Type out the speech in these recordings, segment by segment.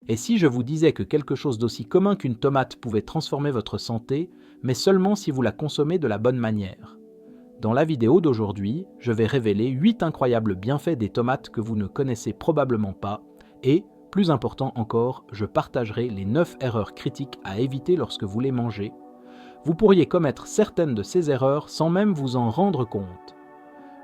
Et si je vous disais que quelque chose d'aussi commun qu'une tomate pouvait transformer votre santé, mais seulement si vous la consommez de la bonne manière? Dans la vidéo d'aujourd'hui, je vais révéler 8 incroyables bienfaits des tomates que vous ne connaissez probablement pas et, plus important encore, je partagerai les 9 erreurs critiques à éviter lorsque vous les mangez. Vous pourriez commettre certaines de ces erreurs sans même vous en rendre compte.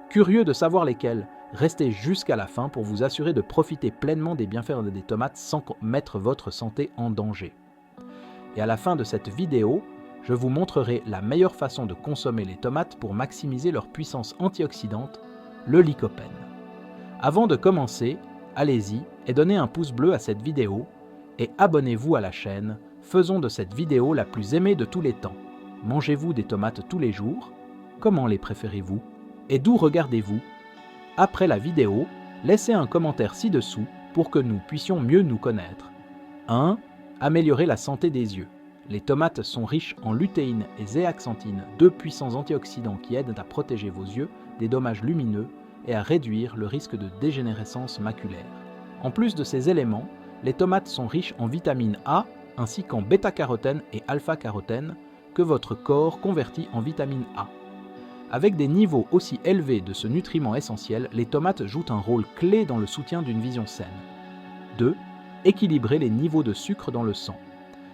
Curieux de savoir lesquelles, restez jusqu'à la fin pour vous assurer de profiter pleinement des bienfaits des tomates sans mettre votre santé en danger. Et à la fin de cette vidéo, je vous montrerai la meilleure façon de consommer les tomates pour maximiser leur puissance antioxydante, le lycopène. Avant de commencer, allez-y et donnez un pouce bleu à cette vidéo et abonnez-vous à la chaîne. Faisons de cette vidéo la plus aimée de tous les temps. Mangez-vous des tomates tous les jours? Comment les préférez-vous? Et d'où regardez-vous? Après la vidéo, laissez un commentaire ci-dessous pour que nous puissions mieux nous connaître. 1. Améliorer la santé des yeux. Les tomates sont riches en lutéine et zéaxanthine, 2 puissants antioxydants qui aident à protéger vos yeux des dommages lumineux et à réduire le risque de dégénérescence maculaire. En plus de ces éléments, les tomates sont riches en vitamine A ainsi qu'en bêta-carotène et alpha-carotène que votre corps convertit en vitamine A. Avec des niveaux aussi élevés de ce nutriment essentiel, les tomates jouent un rôle clé dans le soutien d'une vision saine. 2. Équilibrer les niveaux de sucre dans le sang.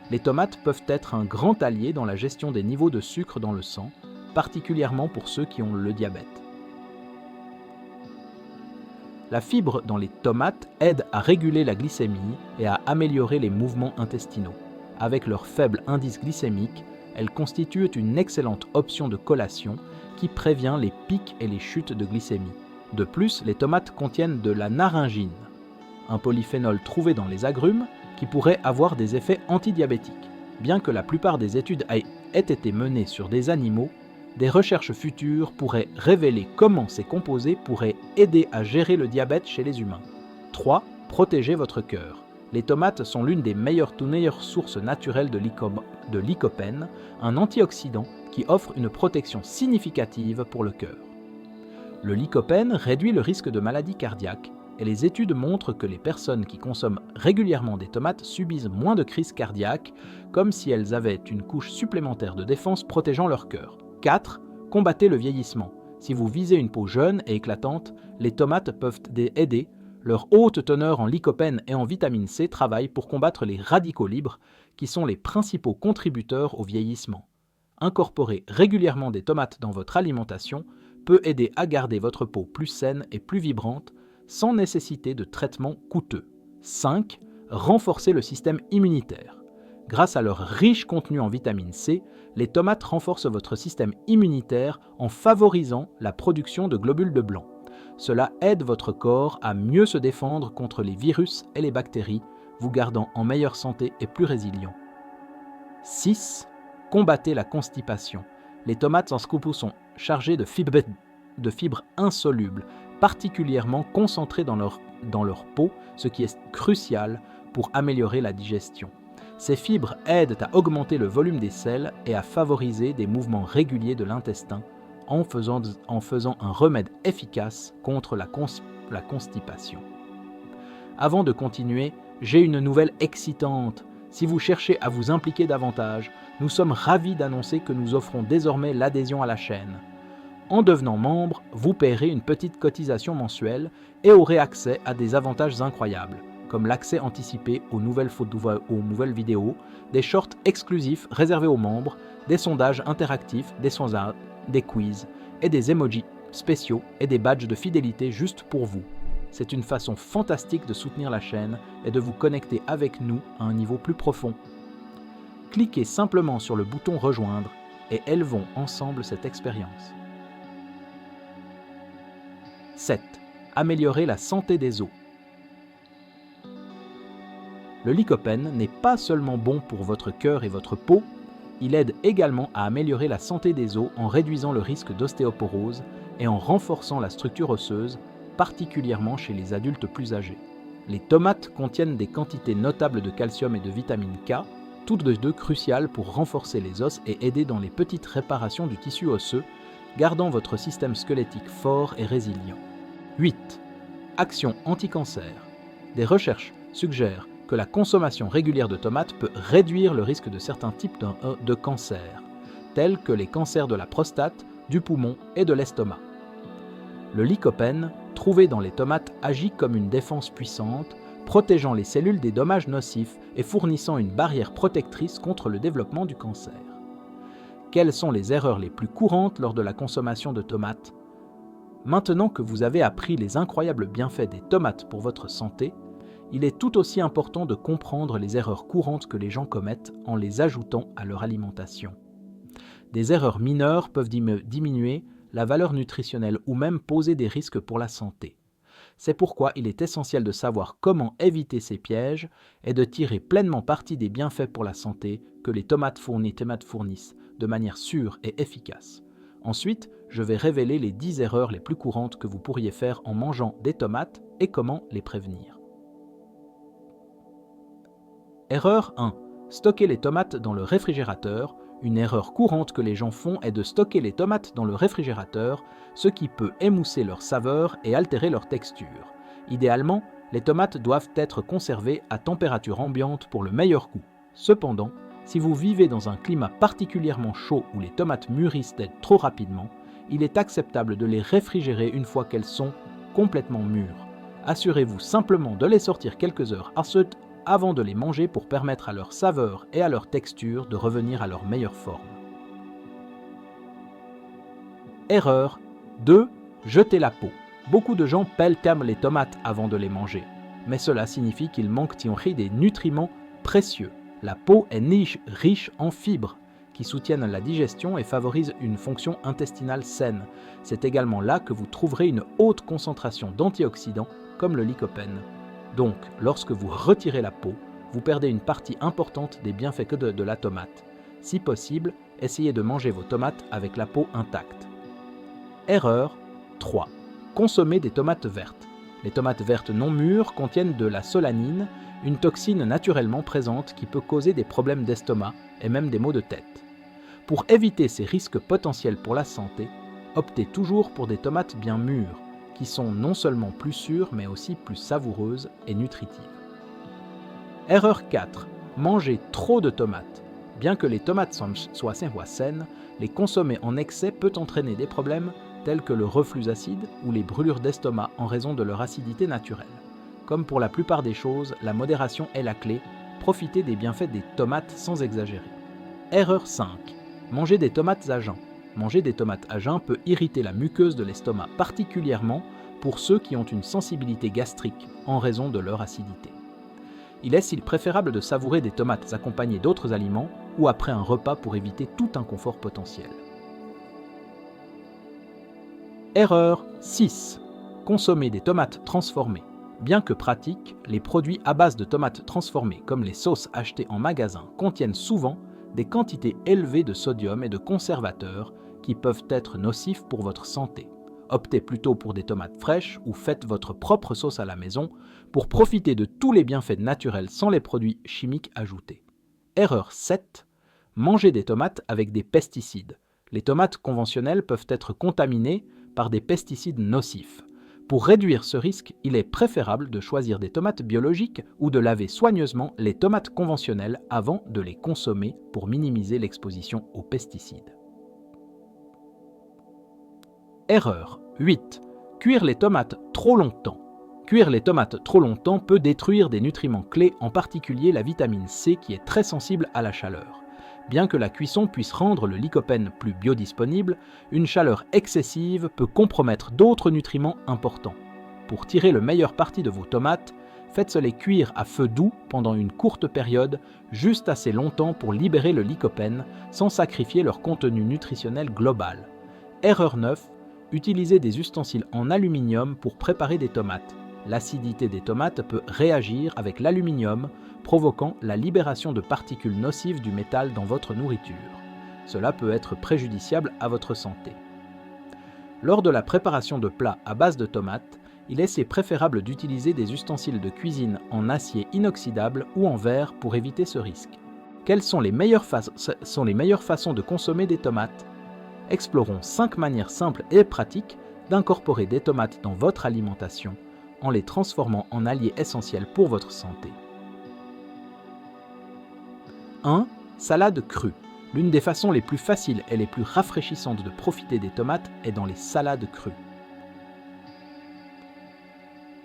Les tomates peuvent être un grand allié dans la gestion des niveaux de sucre dans le sang, particulièrement pour ceux qui ont le diabète. La fibre dans les tomates aide à réguler la glycémie et à améliorer les mouvements intestinaux. Avec leur faible indice glycémique, elles constituent une excellente option de collation qui prévient les pics et les chutes de glycémie. De plus, les tomates contiennent de la naringine, un polyphénol trouvé dans les agrumes qui pourrait avoir des effets antidiabétiques. Bien que la plupart des études aient été menées sur des animaux, des recherches futures pourraient révéler comment ces composés pourraient aider à gérer le diabète chez les humains. 3. Protéger votre cœur. Les tomates sont l'une des meilleures sources naturelles de lycopène, un antioxydant qui offre une protection significative pour le cœur. Le lycopène réduit le risque de maladies cardiaques et les études montrent que les personnes qui consomment régulièrement des tomates subissent moins de crises cardiaques, comme si elles avaient une couche supplémentaire de défense protégeant leur cœur. 4. Combattez le vieillissement. Si vous visez une peau jeune et éclatante, les tomates peuvent aider. Leur haute teneur en lycopène et en vitamine C travaille pour combattre les radicaux libres, qui sont les principaux contributeurs au vieillissement. Incorporer régulièrement des tomates dans votre alimentation peut aider à garder votre peau plus saine et plus vibrante, sans nécessiter de traitement coûteux. 5. Renforcer le système immunitaire. Grâce à leur riche contenu en vitamine C, les tomates renforcent votre système immunitaire en favorisant la production de globules de blanc. Cela aide votre corps à mieux se défendre contre les virus et les bactéries, vous gardant en meilleure santé et plus résilient. 6. Combattez la constipation. Les tomates en scoop sont chargées de fibres insolubles, particulièrement concentrées dans leur peau, ce qui est crucial pour améliorer la digestion. Ces fibres aident à augmenter le volume des selles et à favoriser des mouvements réguliers de l'intestin en faisant un remède efficace contre la constipation. Avant de continuer, j'ai une nouvelle excitante. Si vous cherchez à vous impliquer davantage, nous sommes ravis d'annoncer que nous offrons désormais l'adhésion à la chaîne. En devenant membre, vous paierez une petite cotisation mensuelle et aurez accès à des avantages incroyables, comme l'accès anticipé aux nouvelles vidéos, des shorts exclusifs réservés aux membres, des sondages interactifs, des sondages, des quiz et des emojis spéciaux et des badges de fidélité juste pour vous. C'est une façon fantastique de soutenir la chaîne et de vous connecter avec nous à un niveau plus profond. Cliquez simplement sur le bouton rejoindre et élevons ensemble cette expérience. 7. Améliorer la santé des os. Le lycopène n'est pas seulement bon pour votre cœur et votre peau, il aide également à améliorer la santé des os en réduisant le risque d'ostéoporose et en renforçant la structure osseuse, particulièrement chez les adultes plus âgés. Les tomates contiennent des quantités notables de calcium et de vitamine K, toutes deux cruciales pour renforcer les os et aider dans les petites réparations du tissu osseux, gardant votre système squelettique fort et résilient. 8. Action anti-cancer. Des recherches suggèrent que la consommation régulière de tomates peut réduire le risque de certains types de cancers, tels que les cancers de la prostate, du poumon et de l'estomac. Le lycopène, trouvé dans les tomates, agit comme une défense puissante, protégeant les cellules des dommages nocifs et fournissant une barrière protectrice contre le développement du cancer. Quelles sont les erreurs les plus courantes lors de la consommation de tomates ? Maintenant que vous avez appris les incroyables bienfaits des tomates pour votre santé, il est tout aussi important de comprendre les erreurs courantes que les gens commettent en les ajoutant à leur alimentation. Des erreurs mineures peuvent diminuer la valeur nutritionnelle ou même poser des risques pour la santé. C'est pourquoi il est essentiel de savoir comment éviter ces pièges et de tirer pleinement parti des bienfaits pour la santé que les tomates fournissent de manière sûre et efficace. Ensuite, je vais révéler les 10 erreurs les plus courantes que vous pourriez faire en mangeant des tomates et comment les prévenir. Erreur 1. Stocker les tomates dans le réfrigérateur. Une erreur courante que les gens font est de stocker les tomates dans le réfrigérateur, ce qui peut émousser leur saveur et altérer leur texture. Idéalement, les tomates doivent être conservées à température ambiante pour le meilleur goût. Cependant, si vous vivez dans un climat particulièrement chaud où les tomates mûrissent trop rapidement, il est acceptable de les réfrigérer une fois qu'elles sont complètement mûres. Assurez-vous simplement de les sortir quelques heures avant de les manger pour permettre à leur saveur et à leur texture de revenir à leur meilleure forme. Erreur 2. Jeter la peau. Beaucoup de gens pelletament les tomates avant de les manger, mais cela signifie qu'ils manquent des nutriments précieux. La peau est riche en fibres qui soutiennent la digestion et favorisent une fonction intestinale saine. C'est également là que vous trouverez une haute concentration d'antioxydants comme le lycopène. Donc, lorsque vous retirez la peau, vous perdez une partie importante des bienfaits de la tomate. Si possible, essayez de manger vos tomates avec la peau intacte. Erreur 3. Consommer des tomates vertes. Les tomates vertes non mûres contiennent de la solanine, une toxine naturellement présente qui peut causer des problèmes d'estomac et même des maux de tête. Pour éviter ces risques potentiels pour la santé, optez toujours pour des tomates bien mûres, qui sont non seulement plus sûres mais aussi plus savoureuses et nutritives. Erreur 4. Manger trop de tomates. Bien que les tomates soient saines, les consommer en excès peut entraîner des problèmes tels que le reflux acide ou les brûlures d'estomac en raison de leur acidité naturelle. Comme pour la plupart des choses, la modération est la clé. Profitez des bienfaits des tomates sans exagérer. Erreur 5. Manger des tomates à jeun. Manger des tomates à jeun peut irriter la muqueuse de l'estomac, particulièrement pour ceux qui ont une sensibilité gastrique en raison de leur acidité. Il est préférable de savourer des tomates accompagnées d'autres aliments ou après un repas pour éviter tout inconfort potentiel. Erreur 6. Consommer des tomates transformées. Bien que pratiques, les produits à base de tomates transformées, comme les sauces achetées en magasin, contiennent souvent des quantités élevées de sodium et de conservateurs qui peuvent être nocifs pour votre santé. Optez plutôt pour des tomates fraîches ou faites votre propre sauce à la maison pour profiter de tous les bienfaits naturels sans les produits chimiques ajoutés. Erreur 7. Manger des tomates avec des pesticides. Les tomates conventionnelles peuvent être contaminées par des pesticides nocifs. Pour réduire ce risque, il est préférable de choisir des tomates biologiques ou de laver soigneusement les tomates conventionnelles avant de les consommer pour minimiser l'exposition aux pesticides. Erreur 8. Cuire les tomates trop longtemps. Cuire les tomates trop longtemps peut détruire des nutriments clés, en particulier la vitamine C qui est très sensible à la chaleur. Bien que la cuisson puisse rendre le lycopène plus biodisponible, une chaleur excessive peut compromettre d'autres nutriments importants. Pour tirer le meilleur parti de vos tomates, faites-les cuire à feu doux pendant une courte période, juste assez longtemps pour libérer le lycopène, sans sacrifier leur contenu nutritionnel global. Erreur 9. Utilisez des ustensiles en aluminium pour préparer des tomates. L'acidité des tomates peut réagir avec l'aluminium, provoquant la libération de particules nocives du métal dans votre nourriture. Cela peut être préjudiciable à votre santé. Lors de la préparation de plats à base de tomates, il est préférable d'utiliser des ustensiles de cuisine en acier inoxydable ou en verre pour éviter ce risque. Quelles sont les meilleures façons de consommer des tomates ? Explorons 5 manières simples et pratiques d'incorporer des tomates dans votre alimentation en les transformant en alliés essentiels pour votre santé. 1. Salade crue. L'une des façons les plus faciles et les plus rafraîchissantes de profiter des tomates est dans les salades crues.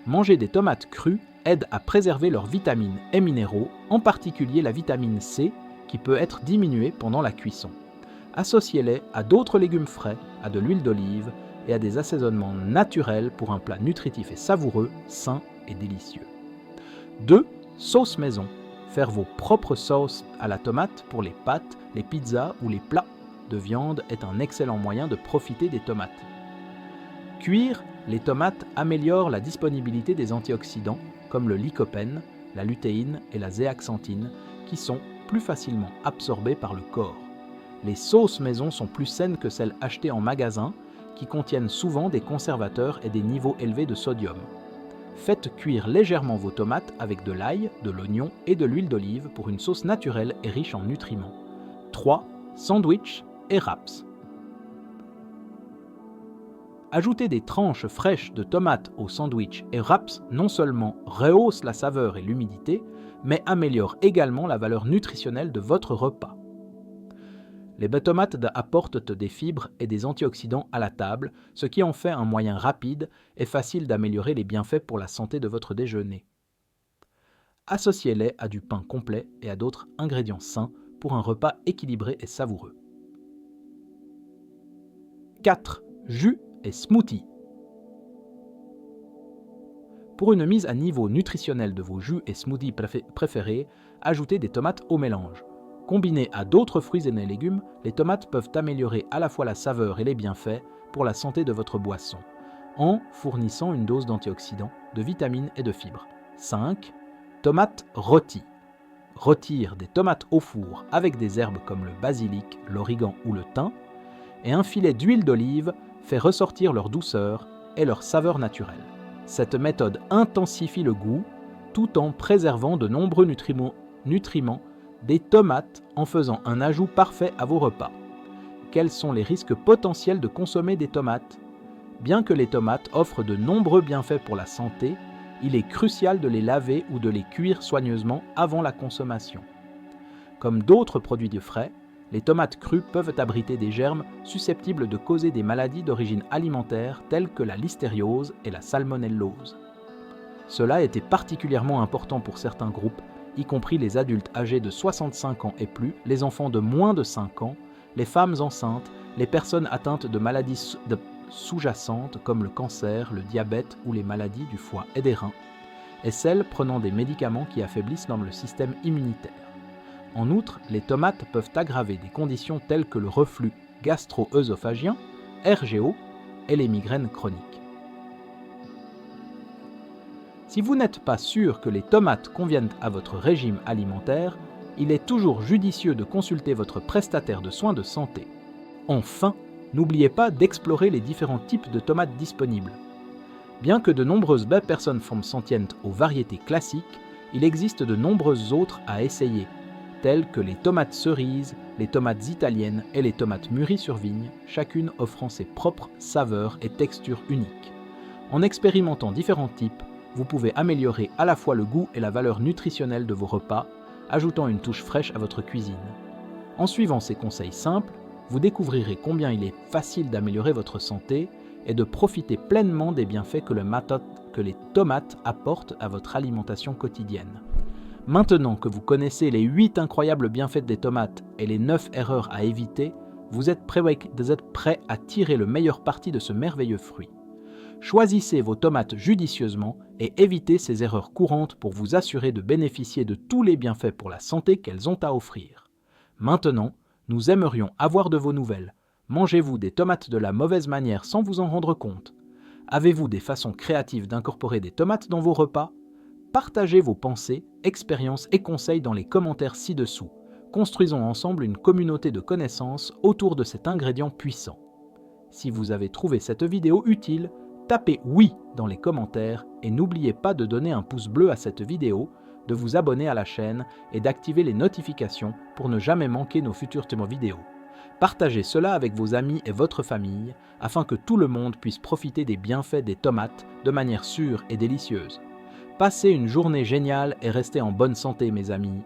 Manger des tomates crues aide à préserver leurs vitamines et minéraux, en particulier la vitamine C, qui peut être diminuée pendant la cuisson. Associez-les à d'autres légumes frais, à de l'huile d'olive et à des assaisonnements naturels pour un plat nutritif et savoureux, sain et délicieux. 2. Sauce maison. Faire vos propres sauces à la tomate pour les pâtes, les pizzas ou les plats de viande est un excellent moyen de profiter des tomates. Cuire, les tomates améliorent la disponibilité des antioxydants comme le lycopène, la lutéine et la zéaxanthine qui sont plus facilement absorbés par le corps. Les sauces maison sont plus saines que celles achetées en magasin qui contiennent souvent des conservateurs et des niveaux élevés de sodium. Faites cuire légèrement vos tomates avec de l'ail, de l'oignon et de l'huile d'olive pour une sauce naturelle et riche en nutriments. 3. Sandwich et wraps. Ajouter des tranches fraîches de tomates au sandwich et wraps non seulement rehausse la saveur et l'humidité, mais améliore également la valeur nutritionnelle de votre repas. Les tomates apportent des fibres et des antioxydants à la table, ce qui en fait un moyen rapide et facile d'améliorer les bienfaits pour la santé de votre déjeuner. Associez-les à du pain complet et à d'autres ingrédients sains pour un repas équilibré et savoureux. 4. Jus et smoothie. Pour une mise à niveau nutritionnel de vos jus et smoothies préférés, ajoutez des tomates au mélange. Combinées à d'autres fruits et légumes, les tomates peuvent améliorer à la fois la saveur et les bienfaits pour la santé de votre boisson, en fournissant une dose d'antioxydants, de vitamines et de fibres. 5. Tomates rôties. Rôtir des tomates au four avec des herbes comme le basilic, l'origan ou le thym, et un filet d'huile d'olive fait ressortir leur douceur et leur saveur naturelle. Cette méthode intensifie le goût tout en préservant de nombreux nutriments des tomates en faisant un ajout parfait à vos repas. Quels sont les risques potentiels de consommer des tomates ? Bien que les tomates offrent de nombreux bienfaits pour la santé, il est crucial de les laver ou de les cuire soigneusement avant la consommation. Comme d'autres produits de frais, les tomates crues peuvent abriter des germes susceptibles de causer des maladies d'origine alimentaire telles que la listériose et la salmonellose. Cela était particulièrement important pour certains groupes, y compris les adultes âgés de 65 ans et plus, les enfants de moins de 5 ans, les femmes enceintes, les personnes atteintes de maladies sous-jacentes comme le cancer, le diabète ou les maladies du foie et des reins, et celles prenant des médicaments qui affaiblissent le système immunitaire. En outre, les tomates peuvent aggraver des conditions telles que le reflux gastro-œsophagien, RGO, et les migraines chroniques. Si vous n'êtes pas sûr que les tomates conviennent à votre régime alimentaire, il est toujours judicieux de consulter votre prestataire de soins de santé. Enfin, n'oubliez pas d'explorer les différents types de tomates disponibles. Bien que de nombreuses personnes s'en tiennent aux variétés classiques, il existe de nombreuses autres à essayer, telles que les tomates cerises, les tomates italiennes et les tomates mûries sur vigne, chacune offrant ses propres saveurs et textures uniques. En expérimentant différents types, vous pouvez améliorer à la fois le goût et la valeur nutritionnelle de vos repas, ajoutant une touche fraîche à votre cuisine. En suivant ces conseils simples, vous découvrirez combien il est facile d'améliorer votre santé et de profiter pleinement des bienfaits que les tomates apportent à votre alimentation quotidienne. Maintenant que vous connaissez les 8 incroyables bienfaits des tomates et les 9 erreurs à éviter, vous êtes prêt à tirer le meilleur parti de ce merveilleux fruit. Choisissez vos tomates judicieusement et évitez ces erreurs courantes pour vous assurer de bénéficier de tous les bienfaits pour la santé qu'elles ont à offrir. Maintenant, nous aimerions avoir de vos nouvelles. Mangez-vous des tomates de la mauvaise manière sans vous en rendre compte ? Avez-vous des façons créatives d'incorporer des tomates dans vos repas ? Partagez vos pensées, expériences et conseils dans les commentaires ci-dessous. Construisons ensemble une communauté de connaissances autour de cet ingrédient puissant. Si vous avez trouvé cette vidéo utile, tapez oui dans les commentaires et n'oubliez pas de donner un pouce bleu à cette vidéo, de vous abonner à la chaîne et d'activer les notifications pour ne jamais manquer nos futures vidéos. Partagez cela avec vos amis et votre famille afin que tout le monde puisse profiter des bienfaits des tomates de manière sûre et délicieuse. Passez une journée géniale et restez en bonne santé mes amis.